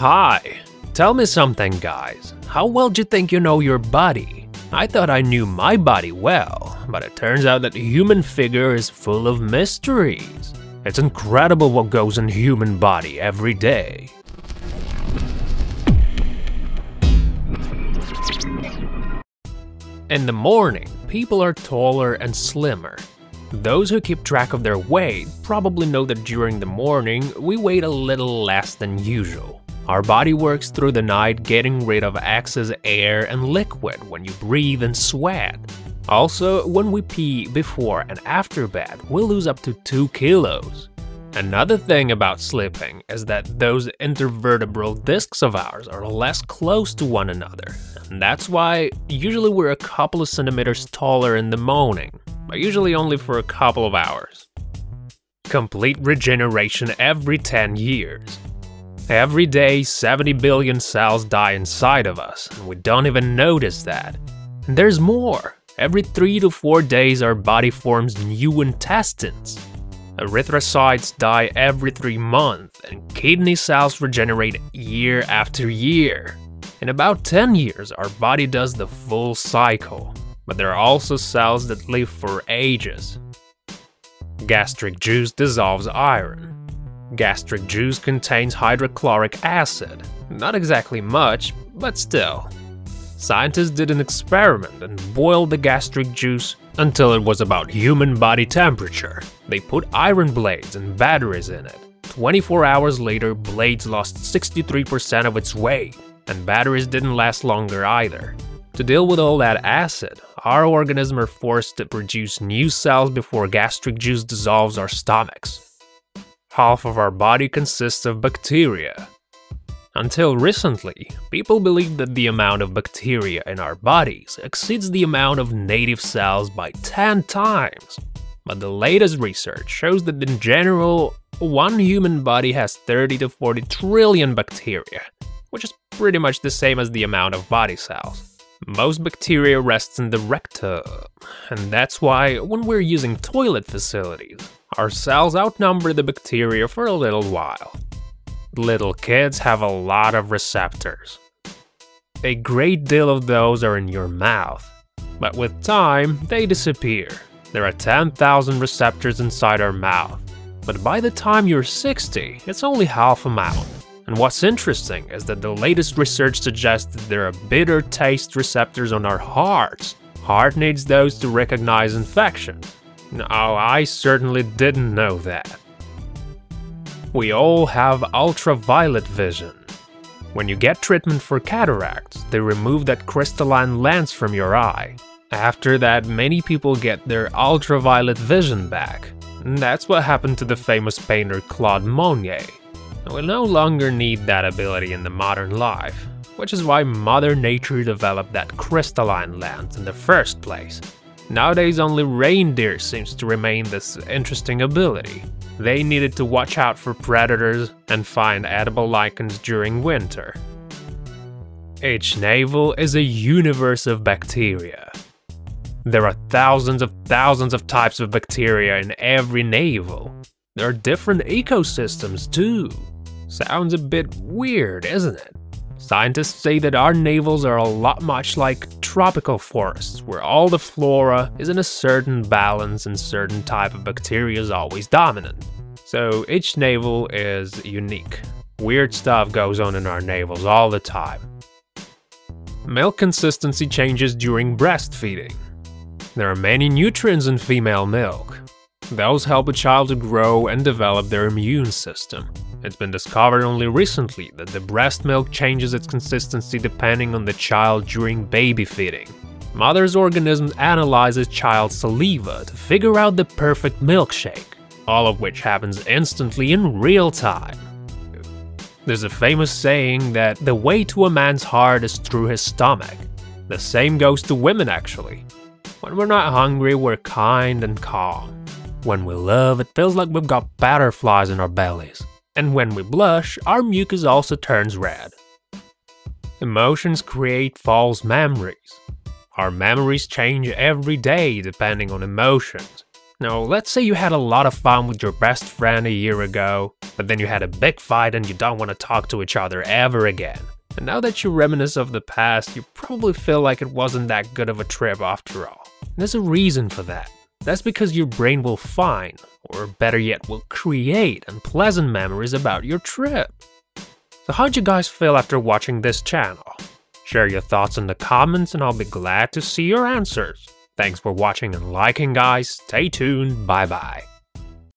Hi! Tell me something, guys. How well do you think you know your body? I thought I knew my body well, but it turns out that the human figure is full of mysteries. It's incredible what goes in the human body every day. In the morning, people are taller and slimmer. Those who keep track of their weight probably know that during the morning we weigh a little less than usual. Our body works through the night getting rid of excess air and liquid when you breathe and sweat. Also, when we pee before and after bed, we lose up to 2 kilos. Another thing about sleeping is that those intervertebral discs of ours are less close to one another, and that's why usually we're a couple of centimeters taller in the morning, but usually only for a couple of hours. Complete regeneration every 10 years. Every day, 70 billion cells die inside of us, and we don't even notice that. And there's more. Every 3 to 4 days, our body forms new intestines. Erythrocytes die every 3 months, and kidney cells regenerate year after year. In about 10 years, our body does the full cycle, but there are also cells that live for ages. Gastric juice dissolves iron. Gastric juice contains hydrochloric acid. Not exactly much, but still. Scientists did an experiment and boiled the gastric juice until it was about human body temperature. They put iron blades and batteries in it. 24 hours later, blades lost 63% of its weight, and batteries didn't last longer either. To deal with all that acid, our organisms are forced to produce new cells before gastric juice dissolves our stomachs. Half of our body consists of bacteria. Until recently, people believed that the amount of bacteria in our bodies exceeds the amount of native cells by 10 times. But the latest research shows that in general, one human body has 30 to 40 trillion bacteria, which is pretty much the same as the amount of body cells. Most bacteria rests in the rectum, and that's why when we're using toilet facilities, our cells outnumber the bacteria for a little while. Little kids have a lot of receptors. A great deal of those are in your mouth, but with time, they disappear. There are 10,000 receptors inside our mouth, but by the time you're 60, it's only half amount. And what's interesting is that the latest research suggests that there are bitter taste receptors on our hearts. Heart needs those to recognize infection. Now, I certainly didn't know that. We all have ultraviolet vision. When you get treatment for cataracts, they remove that crystalline lens from your eye. After that, many people get their ultraviolet vision back. And that's what happened to the famous painter Claude Monet. We no longer need that ability in the modern life, which is why Mother Nature developed that crystalline lens in the first place. Nowadays only reindeer seems to remain this interesting ability. They needed to watch out for predators and find edible lichens during winter. Each navel is a universe of bacteria. There are thousands of types of bacteria in every navel. There are different ecosystems too. Sounds a bit weird, isn't it? Scientists say that our navels are a lot much like tropical forests, where all the flora is in a certain balance and certain type of bacteria is always dominant. So each navel is unique. Weird stuff goes on in our navels all the time. Milk consistency changes during breastfeeding. There are many nutrients in female milk. Those help a child to grow and develop their immune system. It's been discovered only recently that the breast milk changes its consistency depending on the child during baby feeding. Mother's organism analyzes child's saliva to figure out the perfect milkshake, all of which happens instantly in real time. There's a famous saying that the way to a man's heart is through his stomach. The same goes to women actually. When we're not hungry, we're kind and calm. When we love, it feels like we've got butterflies in our bellies. And when we blush, our mucus also turns red. Emotions create false memories. Our memories change every day depending on emotions. Now, let's say you had a lot of fun with your best friend a year ago, but then you had a big fight and you don't want to talk to each other ever again. And now that you reminisce of the past, you probably feel like it wasn't that good of a trip after all. There's a reason for that. That's because your brain will find, or better yet, will create unpleasant memories about your trip. So how'd you guys feel after watching this channel? Share your thoughts in the comments and I'll be glad to see your answers. Thanks for watching and liking, guys. Stay tuned. Bye bye.